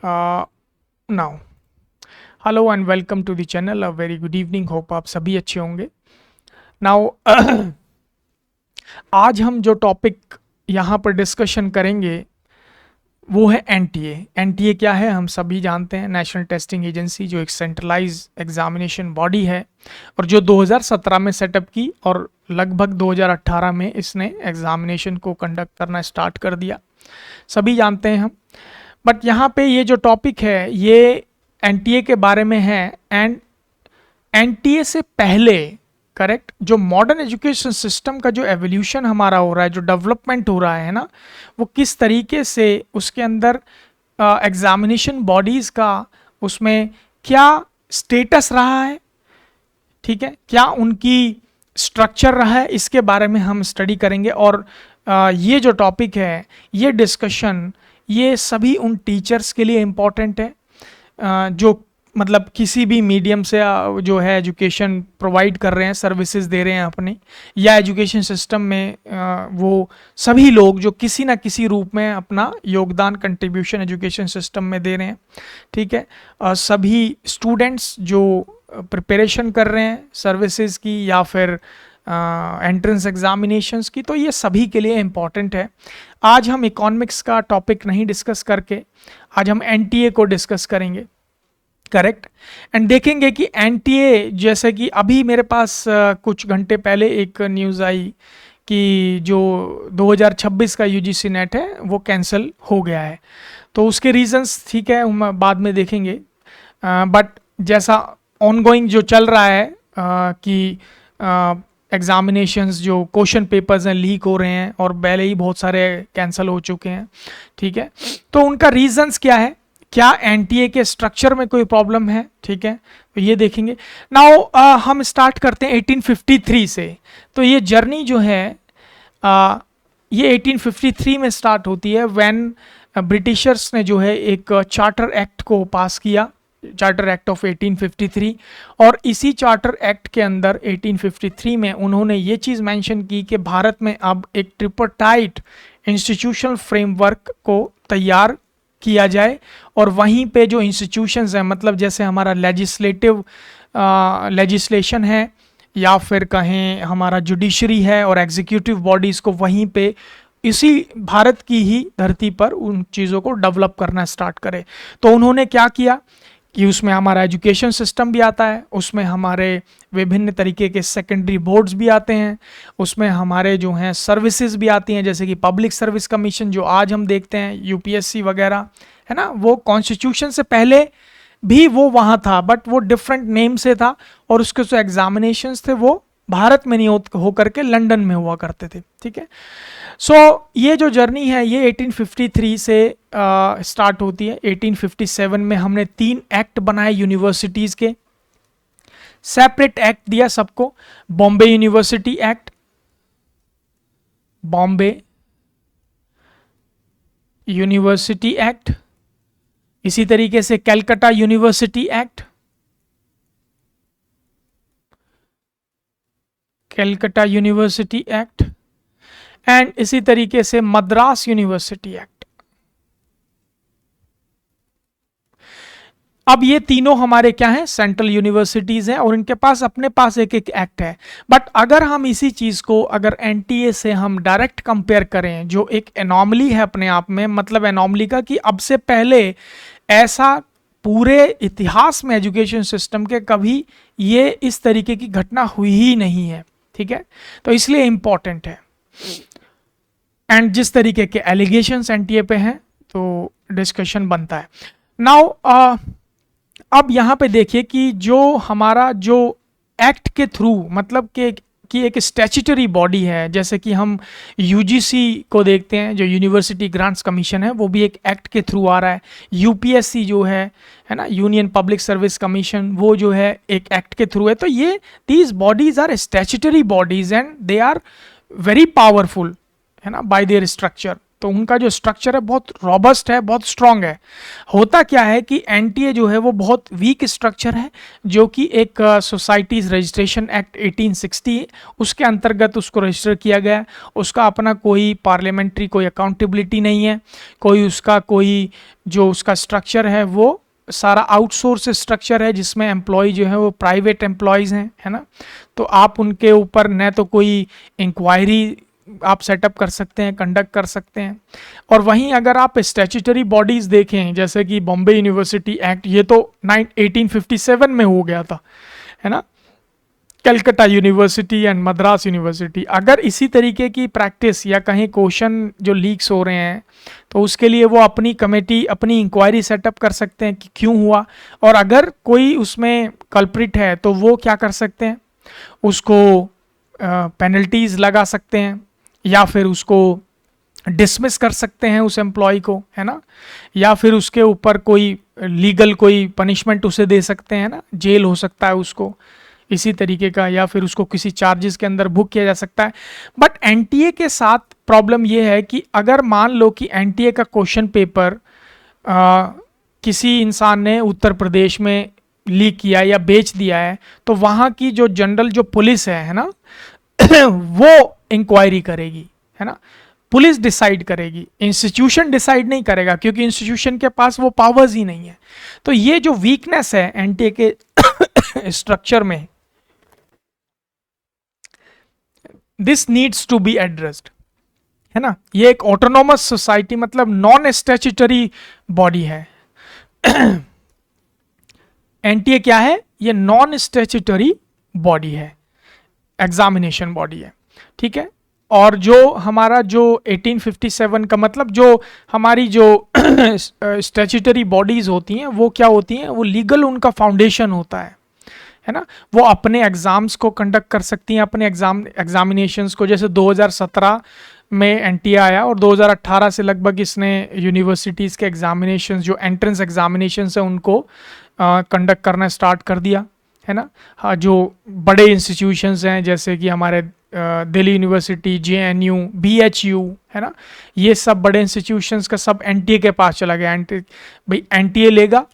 Now hello and welcome to the channel. A very good evening, hope आप सभी अच्छे होंगे। नाउ आज हम जो टॉपिक यहाँ पर डिस्कशन करेंगे वो है एनटीए। एनटीए क्या है हम सभी जानते हैं, नेशनल टेस्टिंग एजेंसी, जो एक सेंट्रलाइज एग्जामिनेशन बॉडी है और जो 2017 में सेटअप की और लगभग 2018 में इसने एग्जामिनेशन को कंडक्ट करना स्टार्ट कर दिया, सभी जानते हैं हम। बट यहाँ पे ये जो टॉपिक है ये एनटीए के बारे में है एंड एनटीए से पहले, करेक्ट, जो मॉडर्न एजुकेशन सिस्टम का जो एवोल्यूशन हमारा हो रहा है, जो डेवलपमेंट हो रहा है ना, वो किस तरीके से उसके अंदर एग्जामिनेशन बॉडीज़ का उसमें क्या स्टेटस रहा है, ठीक है, क्या उनकी स्ट्रक्चर रहा है, इसके बारे में हम स्टडी करेंगे। और ये जो टॉपिक है, ये डिस्कशन, ये सभी उन टीचर्स के लिए इम्पॉर्टेंट है जो मतलब किसी भी मीडियम से जो है एजुकेशन प्रोवाइड कर रहे हैं, सर्विसेज दे रहे हैं अपने, या एजुकेशन सिस्टम में वो सभी लोग जो किसी ना किसी रूप में अपना योगदान, कंट्रीब्यूशन एजुकेशन सिस्टम में दे रहे हैं, ठीक है। सभी स्टूडेंट्स जो प्रिपरेशन कर रहे हैं सर्विसेज की या फिर एंट्रेंस एग्जामिनेशंस की, तो ये सभी के लिए इम्पॉर्टेंट है। आज हम इकोनॉमिक्स का टॉपिक नहीं डिस्कस करके आज हम एनटीए को डिस्कस करेंगे, करेक्ट। एंड देखेंगे कि एनटीए, जैसे कि अभी मेरे पास कुछ घंटे पहले एक न्यूज़ आई कि जो 2026 का यूजीसी नेट है वो कैंसिल हो गया है। तो उसके रीजंस, ठीक है, हम बाद में देखेंगे। बट जैसा ऑनगोइंग जो चल रहा है कि एग्जामिनेशंस, जो क्वेश्चन पेपर्स हैं, लीक हो रहे हैं और पहले ही बहुत सारे कैंसिल हो चुके हैं, ठीक है। तो उनका रीजंस क्या है, क्या एनटीए के स्ट्रक्चर में कोई प्रॉब्लम है, ठीक है, तो ये देखेंगे। नाउ हम स्टार्ट करते हैं 1853 से। तो ये जर्नी जो है ये 1853 में स्टार्ट होती है, व्हेन ब्रिटिशर्स ने जो है एक चार्टर एक्ट को पास किया, चार्टर एक्ट ऑफ 1853। और इसी चार्टर एक्ट के अंदर 1853 में उन्होंने ये चीज़ मेंशन की कि भारत में अब एक ट्रिपरटाइट इंस्टीट्यूशनल फ्रेमवर्क को तैयार किया जाए और वहीं पे जो इंस्टीट्यूशंस हैं, मतलब जैसे हमारा लेजिस्लेशन है या फिर कहें हमारा जुडिशरी है और एग्जीक्यूटिव बॉडीज़ को वहीं पे इसी भारत की ही धरती पर उन चीज़ों को डेवलप करना स्टार्ट करे। तो उन्होंने क्या किया कि उसमें हमारा एजुकेशन सिस्टम भी आता है, उसमें हमारे विभिन्न तरीके के सेकेंडरी बोर्ड्स भी आते हैं, उसमें हमारे जो हैं सर्विसेज भी आती हैं, जैसे कि पब्लिक सर्विस कमीशन जो आज हम देखते हैं, यूपीएससी वगैरह, है ना, वो कॉन्स्टिट्यूशन से पहले भी वो वहाँ था, बट वो डिफरेंट नेम से था और उसके जो एग्जामिनेशंस थे वो भारत में नहीं हो करके लंदन में हुआ करते थे, ठीक है। सो ये जो जर्नी है ये 1853 से स्टार्ट होती है। 1857 में हमने 3 एक्ट बनाए यूनिवर्सिटीज़ के, सेपरेट एक्ट दिया सबको। Bombay university act, Bombay university act, इसी तरीके से Calcutta university act, Calcutta university act, and इसी तरीके से मद्रास यूनिवर्सिटी एक्ट। अब ये तीनों हमारे क्या हैं, सेंट्रल यूनिवर्सिटीज़ हैं और इनके पास अपने पास एक एक एक्ट है। बट अगर हम इसी चीज़ को अगर एनटीए से हम डायरेक्ट कंपेयर करें, जो एक एनॉमली है अपने आप में, मतलब एनॉमली का कि अब से पहले ऐसा पूरे इतिहास में एजुकेशन सिस्टम के कभी ये इस तरीके की घटना हुई ही नहीं है, ठीक है, तो इसलिए इम्पॉर्टेंट है। एंड जिस तरीके के एलिगेशंस एनटीए पे हैं तो डिस्कशन बनता है। नाउ अब यहाँ पे देखिए कि जो हमारा जो एक्ट के थ्रू, मतलब कि एक स्टैच्यूटरी बॉडी है, जैसे कि हम यूजीसी को देखते हैं, जो यूनिवर्सिटी ग्रांट्स कमीशन है, वो भी एक एक्ट के थ्रू आ रहा है। यूपीएससी जो है ना, यूनियन पब्लिक सर्विस कमीशन, वो जो है एक एक्ट के थ्रू है। तो ये these bodies are statutory bodies and they are very powerful, है ना, बाय देयर स्ट्रक्चर, तो उनका जो स्ट्रक्चर है बहुत रॉबस्ट है, बहुत स्ट्रांग है। होता क्या है कि एनटीए जो है वो बहुत वीक स्ट्रक्चर है, जो कि एक सोसाइटीज़ रजिस्ट्रेशन एक्ट 1860 उसके अंतर्गत उसको रजिस्टर किया गया है। उसका अपना कोई पार्लियामेंट्री कोई अकाउंटेबिलिटी नहीं है, कोई उसका कोई जो उसका स्ट्रक्चर है वो सारा आउटसोर्स स्ट्रक्चर है, जिसमें एम्प्लॉय जो है वो प्राइवेट एम्प्लॉयज़ हैं, है ना। तो आप उनके ऊपर न तो कोई इंक्वायरी आप सेटअप कर सकते हैं, कंडक्ट कर सकते हैं। और वहीं अगर आप स्टैट्यूटरी बॉडीज़ देखें, जैसे कि बॉम्बे यूनिवर्सिटी एक्ट, ये तो 1857 में हो गया था, है ना। Calcutta university and Madras university, अगर इसी तरीके की प्रैक्टिस या कहीं क्वेश्चन जो लीक्स हो रहे हैं, तो उसके लिए वो अपनी कमेटी, अपनी इंक्वायरी सेटअप कर सकते हैं कि क्यों हुआ, और अगर कोई उसमें कल्प्रिट है तो वो क्या कर सकते हैं, उसको पेनल्टीज लगा सकते हैं, या फिर उसको डिसमिस कर सकते हैं उस एम्प्लॉय को, है ना, या फिर उसके ऊपर कोई लीगल कोई पनिशमेंट उसे दे सकते हैं ना, जेल हो सकता है उसको इसी तरीके का, या फिर उसको किसी चार्जेस के अंदर बुक किया जा सकता है। बट एनटीए के साथ प्रॉब्लम यह है कि अगर मान लो कि एनटीए का क्वेश्चन पेपर किसी इंसान ने उत्तर प्रदेश में लीक किया या बेच दिया है, तो वहाँ की जो जनरल जो पुलिस है ना वो इंक्वायरी करेगी, है ना। पुलिस डिसाइड करेगी, इंस्टीट्यूशन डिसाइड नहीं करेगा, क्योंकि इंस्टीट्यूशन के पास वो पावर्स ही नहीं है। तो ये जो वीकनेस है एनटीए के स्ट्रक्चर में, this needs to be addressed, है ना। ये एक ऑटोनोमस सोसाइटी मतलब नॉन स्टैट्यूटरी बॉडी है। एनटीए क्या है, ये नॉन स्टैट्यूटरी बॉडी है, एग्जामिनेशन बॉडी है, ठीक है। और जो हमारा जो 1857 का मतलब जो हमारी जो स्टैट्यूटरी बॉडीज होती हैं वो क्या होती हैं, वो लीगल उनका फाउंडेशन होता है ना। वो अपने एग्ज़ाम्स को कंडक्ट कर सकती हैं, अपने एग्जामिनेशंस को, जैसे 2017 में एनटीए आया और 2018 से लगभग इसने यूनिवर्सिटीज़ के एग्जामिनेशंस जो एंट्रेंस एग्जामिनेशंस हैं उनको कंडक्ट करना स्टार्ट कर दिया, है ना। हाँ, जो बड़े इंस्टीट्यूशंस हैं जैसे कि हमारे दिल्ली यूनिवर्सिटी, जेएनयू, बीएचयू, है ना, ये सब बड़े इंस्टीट्यूशंस का सब एनटीए के पास चला गया। भाई एनटीए लेगा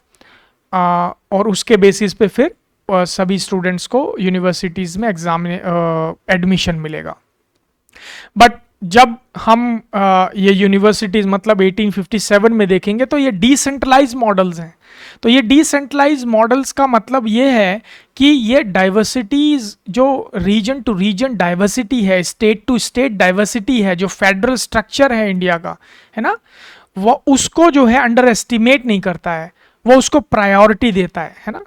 और उसके बेसिस पे फिर सभी स्टूडेंट्स को यूनिवर्सिटीज़ में एडमिशन मिलेगा। बट जब हम ये यूनिवर्सिटीज़ मतलब 1857 में देखेंगे तो ये डिसेंट्रलाइज मॉडल्स हैं। तो ये डिसेंट्रलाइज मॉडल्स का मतलब ये है कि ये डाइवर्सिटीज़ जो रीजन टू रीजन डाइवर्सिटी है, स्टेट टू स्टेट डाइवर्सिटी है, जो फेडरल स्ट्रक्चर है इंडिया का, है ना, वो उसको जो है अंडर एस्टिमेट नहीं करता है, वो उसको प्रायोरिटी देता है ना।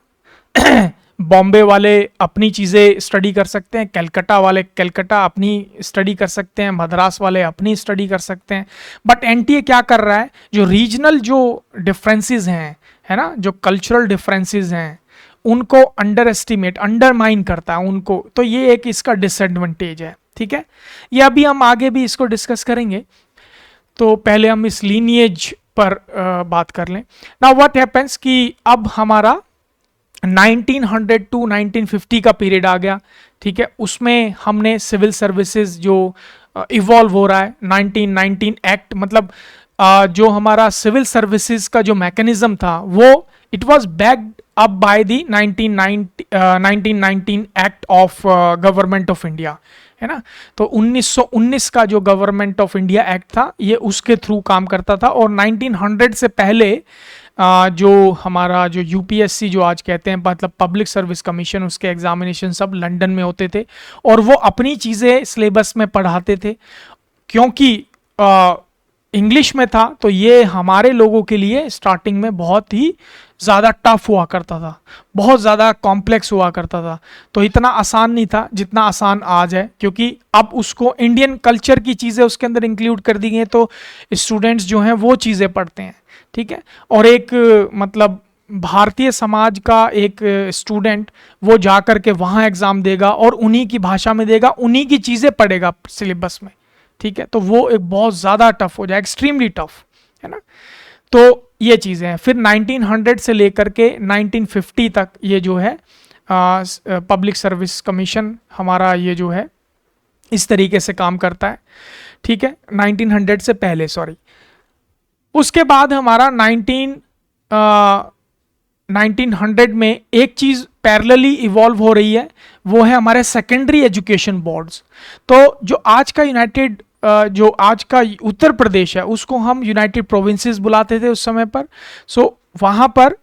बॉम्बे वाले अपनी चीज़ें स्टडी कर सकते हैं, कलकत्ता वाले कलकत्ता अपनी स्टडी कर सकते हैं, मद्रास वाले अपनी स्टडी कर सकते हैं। बट एनटीए क्या कर रहा है, जो रीजनल जो डिफरेंसेस हैं, है ना, जो कल्चरल डिफरेंसेस हैं, उनको अंडर एस्टिमेट अंडरमाइन करता है उनको। तो ये एक इसका डिसएडवांटेज है, ठीक है। ये अभी हम आगे भी इसको डिस्कस करेंगे, तो पहले हम इस लीनिएज पर बात कर लें। नाउ व्हाट हैपेंस कि अब हमारा 1900 टू 1950 का पीरियड आ गया, ठीक है। उसमें हमने सिविल सर्विसेज जो इवॉल्व हो रहा है, 1919 एक्ट मतलब जो हमारा सिविल सर्विसेज का जो मैकेनिज्म था वो it was backed up by the 1919 act of government of India, है ना। तो 1919 का जो गवर्नमेंट ऑफ इंडिया एक्ट था ये उसके थ्रू काम करता था। और 1900 से पहले जो हमारा जो यूपीएससी जो आज कहते हैं मतलब पब्लिक सर्विस कमीशन, उसके एग्जामिनेशन सब लंदन में होते थे और वो अपनी चीज़ें सिलेबस में पढ़ाते थे। क्योंकि इंग्लिश में था तो ये हमारे लोगों के लिए स्टार्टिंग में बहुत ही ज़्यादा टफ हुआ करता था, बहुत ज़्यादा कॉम्प्लेक्स हुआ करता था। तो इतना आसान नहीं था जितना आसान आज है, क्योंकि अब उसको इंडियन कल्चर की चीज़ें उसके अंदर इंक्लूड कर दी गई हैं, तो स्टूडेंट्स जो हैं वो चीज़ें पढ़ते हैं, ठीक है। और एक मतलब भारतीय समाज का एक स्टूडेंट वो जा कर के वहाँ एग्ज़ाम देगा और उन्हीं की भाषा में देगा, उन्हीं की चीज़ें पढ़ेगा सिलेबस में, ठीक है। तो वो एक बहुत ज़्यादा टफ हो जाए, एक्सट्रीमली टफ, है ना। तो ये चीज़ें हैं। फिर 1900 से लेकर के 1950 तक ये जो है पब्लिक सर्विस कमीशन हमारा ये जो है इस तरीके से काम करता है, ठीक है, 1900 से पहले, सॉरी। उसके बाद हमारा 1900 में एक चीज पैरेलली इवॉल्व हो रही है, वो है हमारे सेकेंडरी एजुकेशन बोर्ड्स। तो जो आज का जो आज का उत्तर प्रदेश है उसको हम यूनाइटेड प्रोविंसेस बुलाते थे उस समय पर। सो वहाँ पर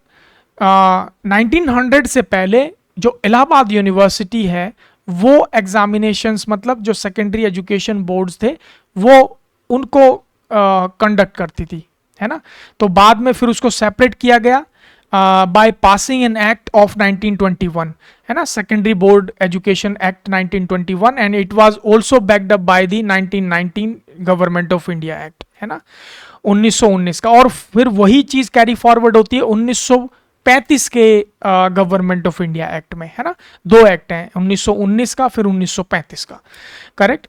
1900 से पहले जो इलाहाबाद यूनिवर्सिटी है वो एग्जामिनेशंस, मतलब जो सेकेंडरी एजुकेशन बोर्ड्स थे वो उनको कंडक्ट करती थी, है ना। तो बाद में फिर उसको सेपरेट किया गया by passing an act of 1921, है ना, secondary board education act 1921, and it was also backed up by the 1919 government of India act, है ना, 1919 का। और फिर वही चीज कैरी फॉरवर्ड होती है 1935 के गवर्नमेंट ऑफ इंडिया एक्ट में, है ना। दो एक्ट हैं, 1919 का फिर 1935 का, करेक्ट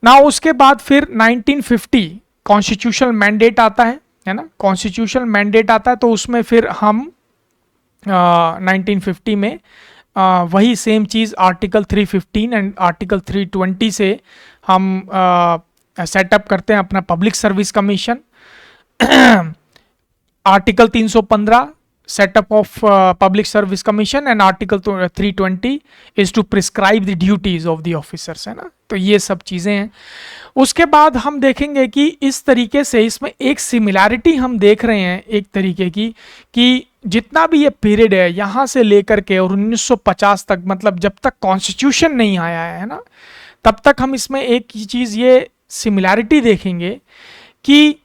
ना। उसके बाद फिर 1950 कॉन्स्टिट्यूशनल मैंडेट आता है ना, कॉन्स्टिट्यूशनल मैंडेट आता है। तो उसमें फिर हम 1950 में वही सेम चीज़ आर्टिकल 315 एंड आर्टिकल 320 से हम सेटअप करते हैं अपना public service commission. Article 315 setup of public service commission and article 320 is to prescribe the duties of the officers, है ना। तो ये सब चीज़ें हैं। उसके बाद हम देखेंगे कि इस तरीके से इसमें एक सिमिलैरिटी हम देख रहे हैं एक तरीके की, कि जितना भी ये पीरियड है यहाँ से लेकर के और 1950 तक, मतलब जब तक कॉन्स्टिट्यूशन नहीं आया है ना, तब तक हम इसमें एक चीज़ ये सिमिलैरिटी देखेंगे कि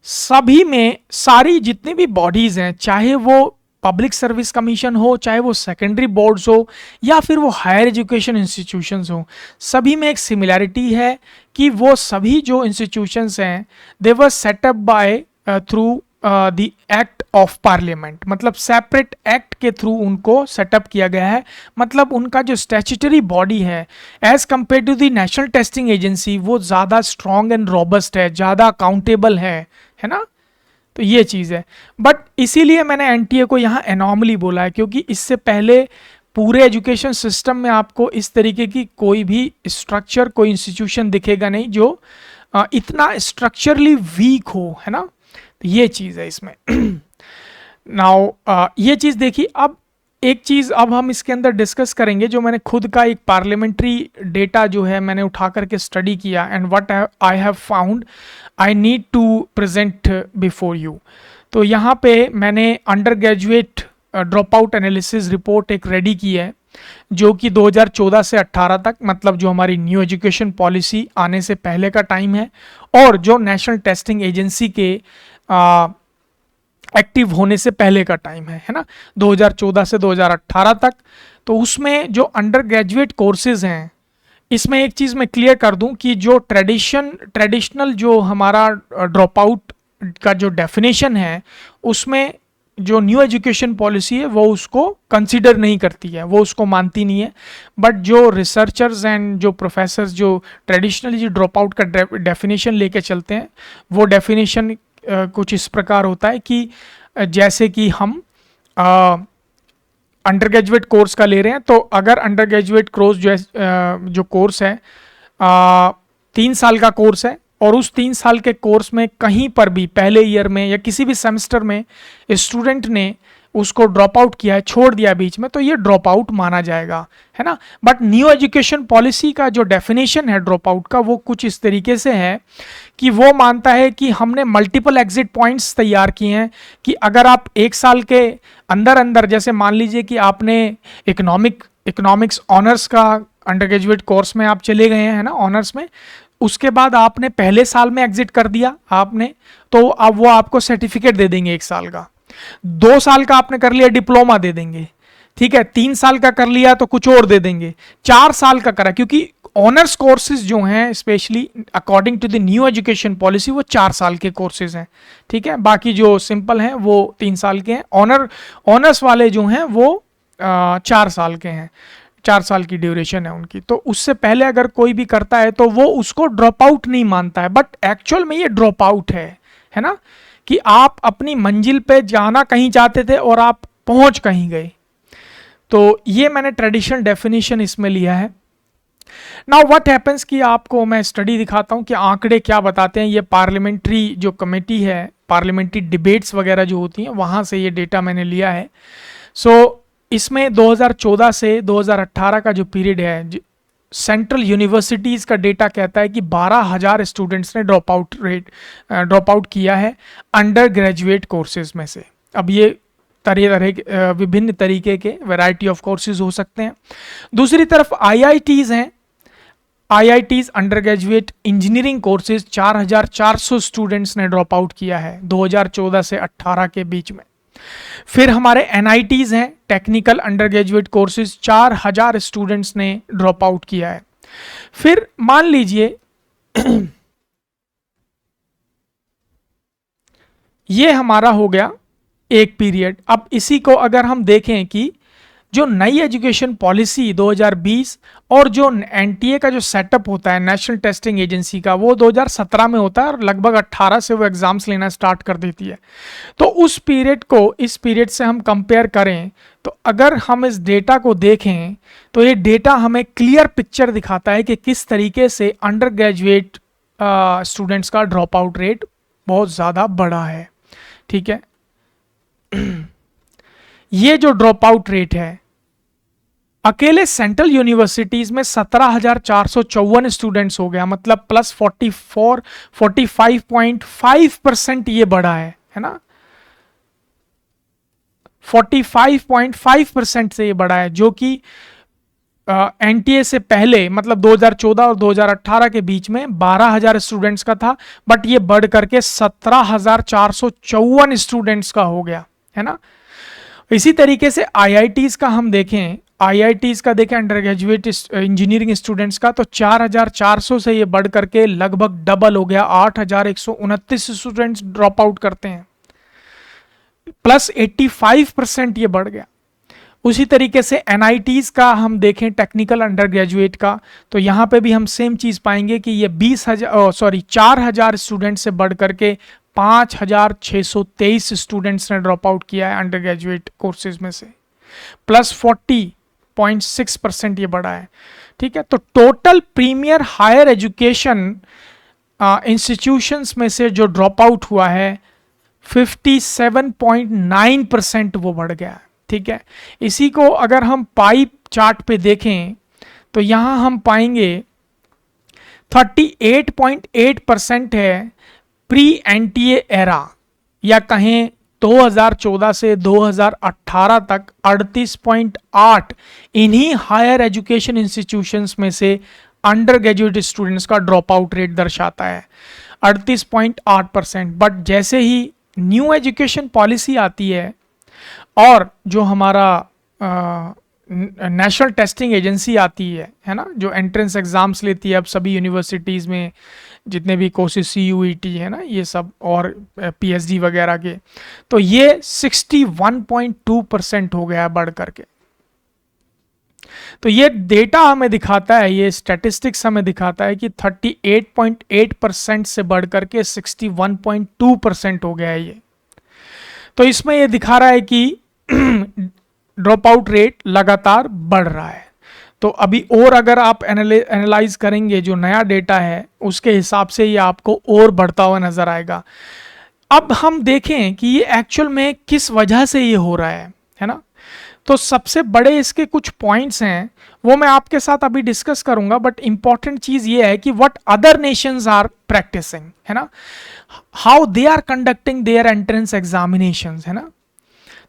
सभी में सारी जितनी भी बॉडीज हैं, चाहे वो पब्लिक सर्विस कमीशन हो, चाहे वो सेकेंडरी बोर्ड्स हो, या फिर वो हायर एजुकेशन इंस्टीट्यूशंस हो, सभी में एक सिमिलैरिटी है कि वो सभी जो इंस्टीट्यूशंस हैं they were setup by through the act of parliament, मतलब सेपरेट एक्ट के थ्रू उनको सेटअप किया गया है। मतलब उनका जो स्टैट्यूटरी बॉडी है as compared to the national testing agency वो ज़्यादा स्ट्रॉन्ग एंड रॉबस्ट है, ज़्यादा अकाउंटेबल है ना। तो ये चीज़ है। बट इसीलिए मैंने एनटीए को यहाँ एनॉमली बोला है, क्योंकि इससे पहले पूरे एजुकेशन सिस्टम में आपको इस तरीके की कोई भी स्ट्रक्चर, कोई इंस्टीट्यूशन दिखेगा नहीं जो इतना स्ट्रक्चरली वीक हो, है ना। तो ये चीज़ है इसमें। नाउ ये चीज़ देखिए। अब एक चीज़ अब हम इसके अंदर डिस्कस करेंगे, जो मैंने खुद का एक पार्लियामेंट्री डेटा जो है मैंने उठा करके स्टडी किया, and what I have found I need to present before you. तो यहाँ पे मैंने undergraduate drop out analysis report एक रेडी की है, जो कि 2014 से 18 तक, मतलब जो हमारी न्यू एजुकेशन पॉलिसी आने से पहले का टाइम है, और जो नेशनल टेस्टिंग एजेंसी के एक्टिव होने से पहले का टाइम है ना, 2014 से 2018 तक। तो उसमें जो अंडर ग्रेजुएट कोर्सेज हैं, इसमें एक चीज़ मैं क्लियर कर दूं कि जो ट्रेडिशनल जो हमारा ड्रॉप आउट का जो डेफिनेशन है, उसमें जो न्यू एजुकेशन पॉलिसी है वो उसको कंसीडर नहीं करती है, वो उसको मानती नहीं है। बट जो रिसर्चर्स एंड जो प्रोफेसर्स जो ट्रेडिशनली जो ड्रॉप आउट का डेफिनेशन लेके चलते हैं, वो डेफिनेशन कुछ इस प्रकार होता है कि जैसे कि हम अंडर ग्रेजुएट कोर्स का ले रहे हैं, तो अगर अंडर ग्रेजुएट कोर्स जो कोर्स है 3 साल का कोर्स है, और उस 3 साल के कोर्स में कहीं पर भी पहले ईयर में या किसी भी सेमेस्टर में स्टूडेंट ने उसको ड्रॉप आउट किया है, छोड़ दिया बीच में, तो ये ड्रॉप आउट माना जाएगा, है ना। बट न्यू एजुकेशन पॉलिसी का जो डेफिनेशन है ड्रॉप आउट का, वो कुछ इस तरीके से है कि वो मानता है कि हमने मल्टीपल एग्जिट पॉइंट्स तैयार किए हैं, कि अगर आप 1 साल के अंदर जैसे मान लीजिए कि आपने इकोनॉमिक्स ऑनर्स का अंडर ग्रेजुएट कोर्स में आप चले गए हैं ना, ऑनर्स में, उसके बाद आपने पहले साल में एग्जिट कर दिया आपने, तो अब वो आपको सर्टिफिकेट दे देंगे 1 साल का। 2 साल का आपने कर लिया, डिप्लोमा दे देंगे, ठीक है। 3 साल का कर लिया तो कुछ और दे देंगे। 4 साल का करा, क्योंकि ऑनर्स कोर्सेज जो हैं specially according to the new education policy वो 4 साल के कोर्सेज हैं, ठीक है। बाकी जो सिंपल हैं वो 3 साल के हैं। ऑनर्स वाले जो हैं वो 4 साल के हैं, 4 साल की ड्यूरेशन है उनकी। तो उससे पहले अगर कोई भी करता है तो वो उसको ड्रॉप आउट नहीं मानता है, बट एक्चुअल में ये ड्रॉप आउट है ना, कि आप अपनी मंजिल पे जाना कहीं चाहते थे और आप पहुंच कहीं गए। तो ये मैंने ट्रेडिशनल डेफिनेशन इसमें लिया है। नाउ व्हाट हैपेंस कि आपको मैं स्टडी दिखाता हूं कि आंकड़े क्या बताते हैं। ये पार्लियामेंट्री जो कमेटी है, पार्लियामेंट्री डिबेट्स वगैरह जो होती हैं वहां से ये डेटा मैंने लिया है। सो इसमें 2014 से 2018 का जो पीरियड है, सेंट्रल यूनिवर्सिटीज का डेटा कहता है कि 12,000 स्टूडेंट्स ने ड्रॉप आउट किया है अंडर ग्रेजुएट कोर्सेज में से। अब ये तरह विभिन्न तरीके के वैरायटी ऑफ कोर्सेज हो सकते हैं। दूसरी तरफ आईआईटीज हैं, IITs under graduate engineering courses 4,400 students ने ड्रॉप आउट किया है 2014 से 18 के बीच में। फिर हमारे एनआईटीज हैं, technical under graduate courses 4,000 students ने ड्रॉप आउट किया है। फिर मान लीजिए ये हमारा हो गया एक पीरियड। अब इसी को अगर हम देखें कि जो नई एजुकेशन पॉलिसी 2020 और जो एनटीए का जो सेटअप होता है नेशनल टेस्टिंग एजेंसी का, वो 2017 में होता है और लगभग 18 से वो एग्जाम्स लेना स्टार्ट कर देती है। तो उस पीरियड को इस पीरियड से हम कंपेयर करें तो अगर हम इस डेटा को देखें तो ये डेटा हमें क्लियर पिक्चर दिखाता है कि किस तरीके से अंडर ग्रेजुएट स्टूडेंट्स का ड्रॉप आउट रेट बहुत ज़्यादा बढ़ा है। ठीक है, ये जो ड्रॉप आउट रेट है अकेले सेंट्रल यूनिवर्सिटीज में 17,454 स्टूडेंट्स हो गया, मतलब प्लस 45.5% ये बढ़ा है ना। 45.5% से ये बढ़ा है, जो कि एनटीए से पहले मतलब 2014 और 2018 के बीच में 12,000 स्टूडेंट्स का था, बट ये बढ़ करके 17,454 स्टूडेंट्स का हो गया है ना। इसी तरीके से आईआईटीज का हम देखें, आईआईटीज का देखें अंडर ग्रेजुएट इंजीनियरिंग स्टूडेंट्स का, तो 4,400 से ये बढ़ करके लगभग डबल हो गया, 8,129 स्टूडेंट्स ड्रॉप आउट करते हैं, प्लस 85% ये बढ़ गया। उसी तरीके से एनआईटीज का हम देखें टेक्निकल अंडर ग्रेजुएट का, तो यहाँ पे भी हम सेम चीज पाएंगे कि ये 4,000 स्टूडेंट से बढ़ करके 5,623 स्टूडेंट्स ने ड्रॉप आउट किया है अंडर ग्रेजुएट कोर्सेज में से, प्लस 40.6% ये बढ़ा है। ठीक है, तो total premier higher education institutions में से जो ड्रॉप आउट हुआ है 57.9% वो बढ़ गया है। ठीक है, इसी को अगर हम पाई चार्ट पे देखें तो यहां हम पाएंगे 38.8% है प्री एनटीए एरा, या कहें 2014 से 2018 तक 38.8 इन्हीं हायर एजुकेशन इंस्टीट्यूशंस में से अंडर ग्रेजुएट स्टूडेंट्स का ड्रॉप आउट रेट दर्शाता है 38.8%। बट जैसे ही न्यू एजुकेशन पॉलिसी आती है और जो हमारा नेशनल टेस्टिंग एजेंसी आती है ना, जो एंट्रेंस एग्जाम्स लेती है अब सभी यूनिवर्सिटीज़ में, जितने भी कोर्सेज CUET है ना ये सब, और PhD वगैरह के, तो ये 61.2% हो गया बढ़ करके। तो ये डेटा हमें दिखाता है, ये स्टैटिस्टिक्स हमें दिखाता है कि 38.8% से बढ़ करके 61.2% हो गया है ये। तो इसमें ये दिखा रहा है कि ड्रॉप आउट रेट लगातार बढ़ रहा है। तो अभी और अगर आप एनालाइज करेंगे जो नया डेटा है उसके हिसाब से ये आपको और बढ़ता हुआ नजर आएगा। अब हम देखें कि ये एक्चुअल में किस वजह से ये हो रहा है ना। तो सबसे बड़े इसके कुछ पॉइंट्स हैं वो मैं आपके साथ अभी डिस्कस करूंगा, बट इंपॉर्टेंट चीज ये है कि what other nations are practising, है ना, how they are conducting their entrance examinations, है ना।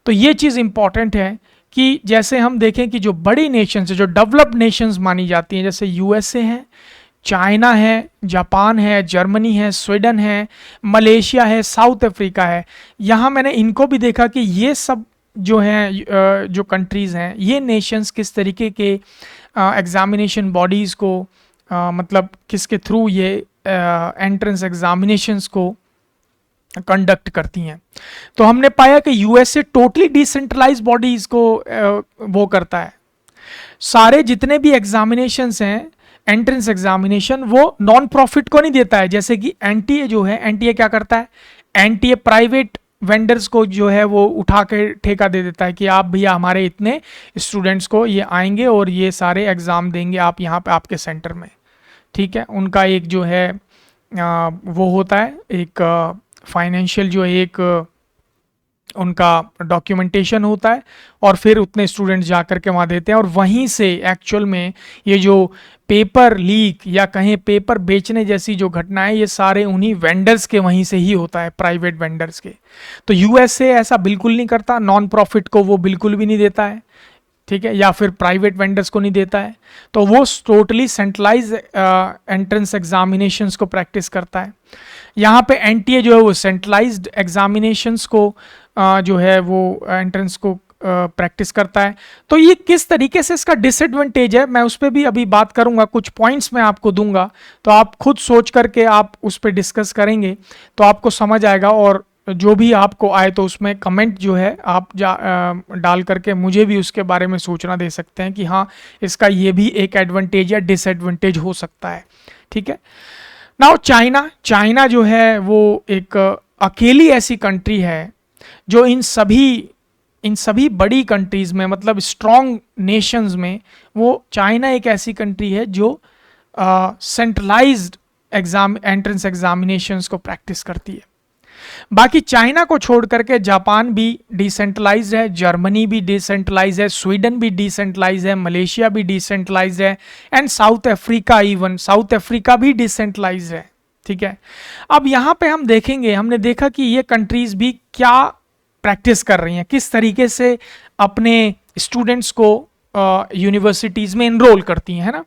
तो ये चीज इंपॉर्टेंट है कि जैसे हम देखें कि जो बड़ी नेशंस है, जो डेवलप्ड नेशंस मानी जाती हैं, जैसे USA है, चाइना है, जापान है, जर्मनी है, स्वीडन है, मलेशिया है, साउथ अफ्रीका है, यहाँ मैंने इनको भी देखा कि ये सब जो हैं जो कंट्रीज़ हैं, ये नेशंस किस तरीके के एग्जामिनेशन बॉडीज़ को मतलब किसके थ्रू ये एंट्रेंस एग्जामिनेशंस को कंडक्ट करती हैं। तो हमने पाया कि USA टोटली डिसेंट्रलाइज बॉडीज को वो करता है। सारे जितने भी एग्जामिनेशंस हैं एंट्रेंस एग्जामिनेशन, वो नॉन प्रॉफिट को नहीं देता है, जैसे कि एनटीए जो है, एनटीए क्या करता है, एनटीए प्राइवेट वेंडर्स को जो है वो उठा के ठेका दे देता है कि आप भैया हमारे इतने स्टूडेंट्स को ये आएंगे और ये सारे एग्ज़ाम देंगे आप यहाँ पे आपके सेंटर में, ठीक है। उनका एक जो है वो होता है एक फाइनेंशियल जो एक उनका डॉक्यूमेंटेशन होता है और फिर उतने स्टूडेंट्स जा कर के वहाँ देते हैं और वहीं से एक्चुअल में ये जो पेपर लीक या कहें पेपर बेचने जैसी जो घटनाएं ये सारे उन्हीं वेंडर्स के वहीं से ही होता है, प्राइवेट वेंडर्स के। तो यूएसए ऐसा बिल्कुल नहीं करता, नॉन प्रॉफिट को वो बिल्कुल भी नहीं देता है, ठीक है, या फिर प्राइवेट वेंडर्स को नहीं देता है। तो वो टोटली सेंट्रलाइज एंट्रेंस एग्जामिनेशंस को प्रैक्टिस करता है। यहाँ पे एनटीए जो है वो सेंट्रलाइज्ड एग्जामिनेशंस को जो है वो एंट्रेंस को प्रैक्टिस करता है। तो ये किस तरीके से इसका डिसएडवांटेज है मैं उस पर भी अभी बात करूंगा, कुछ पॉइंट्स मैं आपको दूंगा, तो आप खुद सोच करके आप उस पर डिस्कस करेंगे तो आपको समझ आएगा। और जो भी आपको आए तो उसमें कमेंट जो है आप डाल करके मुझे भी उसके बारे में सूचना दे सकते हैं कि हाँ इसका ये भी एक एडवांटेज या डिसएडवांटेज हो सकता है, ठीक है। नाउ चाइना जो है वो एक अकेली ऐसी कंट्री है जो इन सभी बड़ी कंट्रीज में, मतलब स्ट्रॉन्ग नेशंस में, वो चाइना एक ऐसी कंट्री है जो सेंट्रलाइज्ड एंट्रेंस एग्जामिनेशंस को प्रैक्टिस करती है। बाकी चाइना को छोड़ करके जापान भी डिसेंट्रलाइज है, जर्मनी भी डिसेंट्रलाइज है, स्वीडन भी डिसेंट्रलाइज है, मलेशिया भी डिसेंट्रलाइज है, and south Africa, even south Africa भी डिसेंट्रलाइज है, ठीक है। अब यहाँ पे हम देखेंगे, हमने देखा कि ये कंट्रीज भी क्या प्रैक्टिस कर रही हैं, किस तरीके से अपने स्टूडेंट्स को यूनिवर्सिटीज में एनरोल करती हैं, है ना।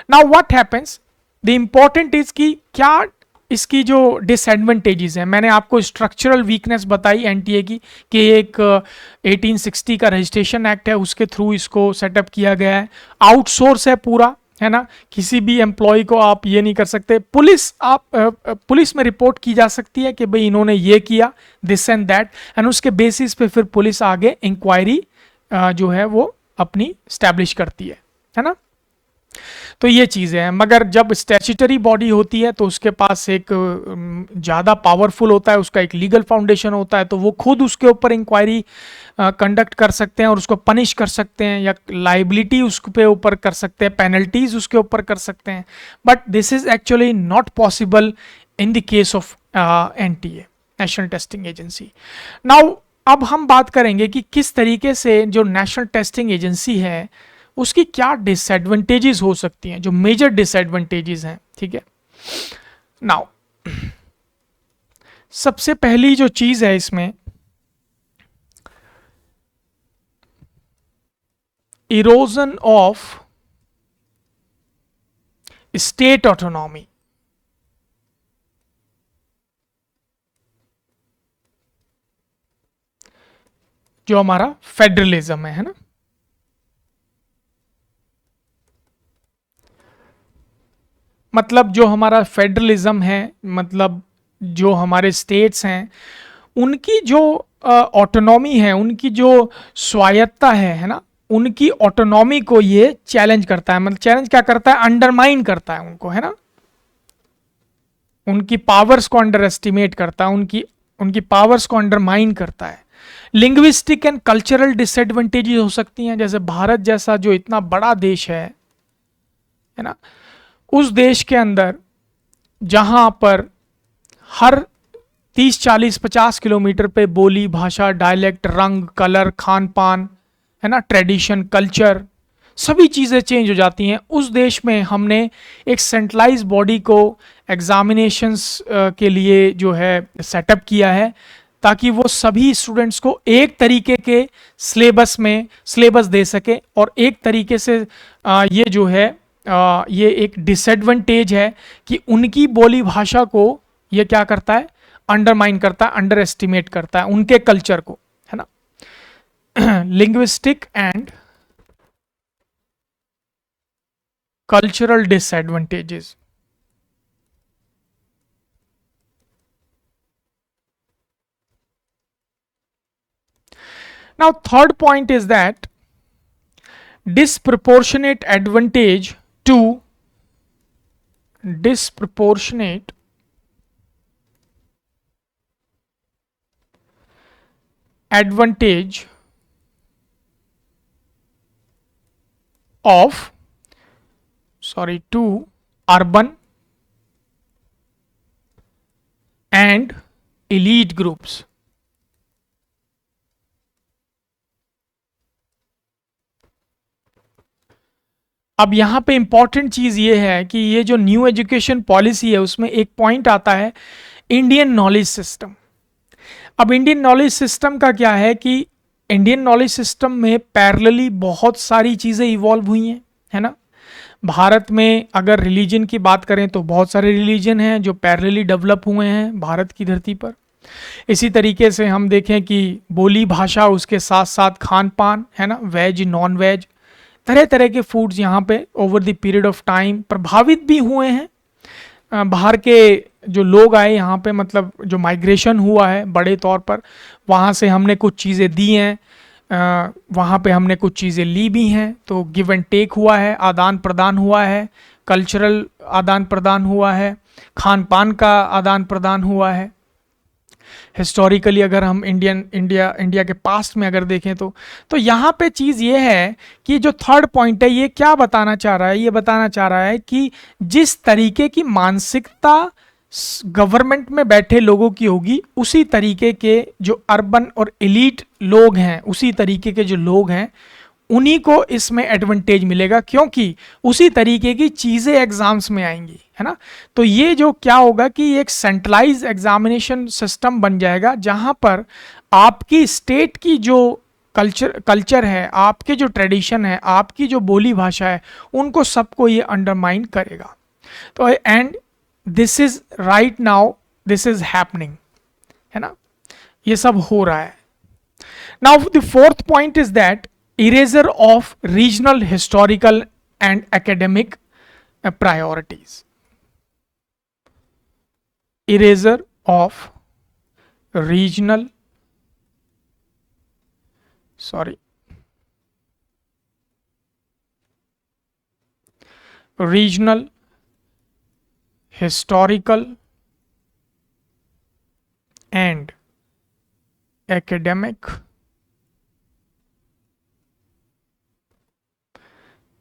Now what happens, the important is कि क्या इसकी जो डिसएडवांटेजेस हैं, मैंने आपको स्ट्रक्चरल वीकनेस बताई एनटीए की कि एक 1860 का रजिस्ट्रेशन एक्ट है, उसके थ्रू इसको सेटअप किया गया है, आउटसोर्स है पूरा, है ना, किसी भी एम्प्लॉय को आप ये नहीं कर सकते। पुलिस में रिपोर्ट की जा सकती है कि भाई इन्होंने ये किया, दिस एंड दैट, एंड उसके बेसिस पे फिर पुलिस आगे इंक्वायरी जो है वो अपनी स्टैब्लिश करती है ना। तो ये चीज़ें हैं, मगर जब स्टैच्यूटरी बॉडी होती है तो उसके पास एक ज़्यादा पावरफुल होता है, उसका एक लीगल फाउंडेशन होता है, तो वो खुद उसके ऊपर इंक्वायरी कंडक्ट कर सकते हैं और उसको पनिश कर सकते हैं या लाइबिलिटी उसके ऊपर कर सकते हैं, पेनल्टीज उसके ऊपर कर सकते हैं। But this is actually not possible in the case of NTA, national testing agency. Now अब हम बात करेंगे कि किस तरीके से जो नेशनल टेस्टिंग एजेंसी है उसकी क्या डिसएडवांटेजेस हो सकती हैं, जो मेजर डिसएडवांटेजेस हैं, ठीक है। नाउ सबसे पहली जो चीज है इसमें, इरोजन ऑफ स्टेट ऑटोनॉमी। जो हमारा फेडरलिज्म है ना, मतलब जो हमारा फेडरलिज्म है, मतलब जो हमारे स्टेट्स हैं उनकी जो ऑटोनॉमी है, उनकी जो स्वायत्ता है ना, उनकी ऑटोनॉमी को ये चैलेंज करता है। मतलब चैलेंज क्या करता है, अंडरमाइन करता है उनको, है ना, उनकी पावर्स को अंडर एस्टिमेट करता है, उनकी पावर्स को अंडरमाइन करता है। लिंग्विस्टिक एंड कल्चरल डिसएडवांटेजेस हो सकती हैं, जैसे भारत जैसा जो इतना बड़ा देश है ना, उस देश के अंदर जहां पर हर 30, 40, 50 किलोमीटर पे बोली, भाषा, डायलेक्ट, रंग, कलर, खान पान, है ना, ट्रेडिशन, कल्चर, सभी चीज़ें चेंज हो जाती हैं। उस देश में हमने एक सेंट्रलाइज बॉडी को एग्जामिनेशंस के लिए जो है सेटअप किया है ताकि वो सभी स्टूडेंट्स को एक तरीके के सिलेबस दे सके। और एक तरीके से ये जो है ये एक डिसएडवांटेज है कि उनकी बोली भाषा को ये क्या करता है, अंडरमाइन करता है, अंडर एस्टिमेट करता है उनके कल्चर को, है ना। Linguistic and cultural disadvantages. Now third point is that disproportionate advantage to disproportionate advantage of to urban and elite groups. अब यहाँ पे इंपॉर्टेंट चीज ये है कि ये जो न्यू एजुकेशन पॉलिसी है उसमें एक पॉइंट आता है इंडियन नॉलेज सिस्टम। अब इंडियन नॉलेज सिस्टम का क्या है कि इंडियन नॉलेज सिस्टम में पैरेलली बहुत सारी चीजें इवॉल्व हुई हैं, है ना। भारत में अगर रिलीजन की बात करें तो बहुत सारे रिलीजन हैं जो पैरेलली डेवलप हुए हैं भारत की धरती पर। इसी तरीके से हम देखें कि बोली भाषा, उसके साथ साथ खान पान, है ना, वेज नॉन वेज, तरह तरह के फूड्स यहाँ पे over the period of time प्रभावित भी हुए हैं। बाहर के जो लोग आए यहाँ पे, मतलब जो माइग्रेशन हुआ है बड़े तौर पर, वहाँ से हमने कुछ चीज़ें दी हैं, वहाँ पे हमने कुछ चीज़ें ली भी हैं, तो गिव एंड टेक हुआ है, आदान प्रदान हुआ है, कल्चरल आदान प्रदान हुआ है, खान पान का आदान प्रदान हुआ है। हिस्टोरिकली अगर हम इंडिया के पास्ट में अगर देखें तो यहाँ पे चीज़ ये है कि जो थर्ड पॉइंट है ये क्या बताना चाह रहा है, ये बताना चाह रहा है कि जिस तरीके की मानसिकता गवर्नमेंट में बैठे लोगों की होगी, उसी तरीके के जो अर्बन और एलीट लोग हैं, उसी तरीके के जो लोग हैं, उन्हीं को इसमें एडवांटेज मिलेगा, क्योंकि उसी तरीके की चीज़ें एग्जाम्स में आएंगी, है ना। तो ये जो क्या होगा कि एक सेंट्रलाइज एग्जामिनेशन सिस्टम बन जाएगा, जहां पर आपकी स्टेट की जो कल्चर है, आपके जो ट्रेडिशन है, आपकी जो बोली भाषा है, उनको सबको ये अंडरमाइन करेगा। तो and this is right now, this is happening, है ना, ये सब हो रहा है। Now the fourth point is that erasure of regional, historical and academic priorities. Erasure of regional, historical and academic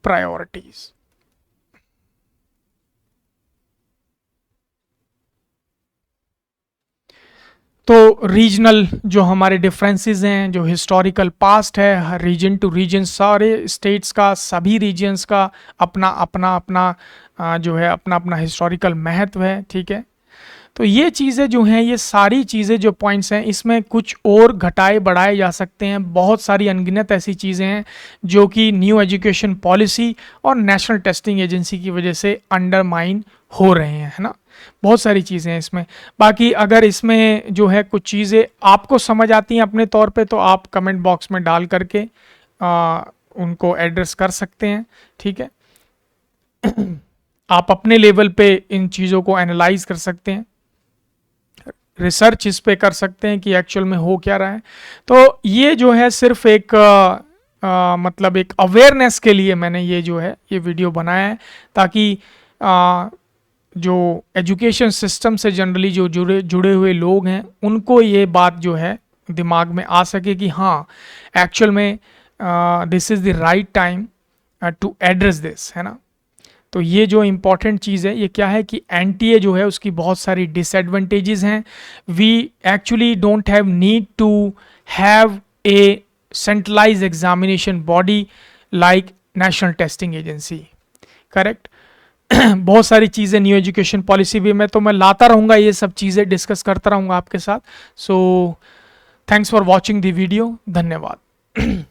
priorities. तो रीजनल जो हमारे डिफरेंसेस हैं, जो हिस्टोरिकल पास्ट है, हर रीजन टू रीजन, सारे स्टेट्स का, सभी रीजन्स का अपना अपना जो है अपना अपना हिस्टोरिकल महत्व है, ठीक है। तो ये चीज़ें जो हैं, ये सारी चीज़ें जो पॉइंट्स हैं, इसमें कुछ और घटाए बढ़ाए जा सकते हैं। बहुत सारी अनगिनत ऐसी चीज़ें हैं जो कि न्यू एजुकेशन पॉलिसी और नेशनल टेस्टिंग एजेंसी की वजह से अंडरमाइन हो रहे हैं, है ना। बहुत सारी चीज़ें हैं इसमें। बाकी अगर इसमें जो है कुछ चीज़ें आपको समझ आती हैं अपने तौर पे, तो आप कमेंट बॉक्स में डाल करके उनको एड्रेस कर सकते हैं, ठीक है। आप अपने लेवल पे इन चीज़ों को एनालाइज कर सकते हैं, रिसर्च इस पे कर सकते हैं कि एक्चुअल में हो क्या रहा है। तो ये जो है सिर्फ एक मतलब एक अवेयरनेस के लिए मैंने ये जो है ये वीडियो बनाया है, ताकि जो एजुकेशन सिस्टम से जनरली जो जुड़े हुए लोग हैं, उनको ये बात जो है दिमाग में आ सके कि हाँ, एक्चुअल में this is the right time to address this, है ना। तो ये जो इम्पॉर्टेंट चीज़ है ये क्या है कि एनटीए जो है उसकी बहुत सारी डिसएडवांटेजेस हैं। We actually don't have need to have a centralize examination body like national testing agency, correct. बहुत सारी चीज़ें न्यू एजुकेशन पॉलिसी भी मैं लाता रहूँगा, ये सब चीज़ें डिस्कस करता रहूँगा आपके साथ। So thanks for watching the video, धन्यवाद।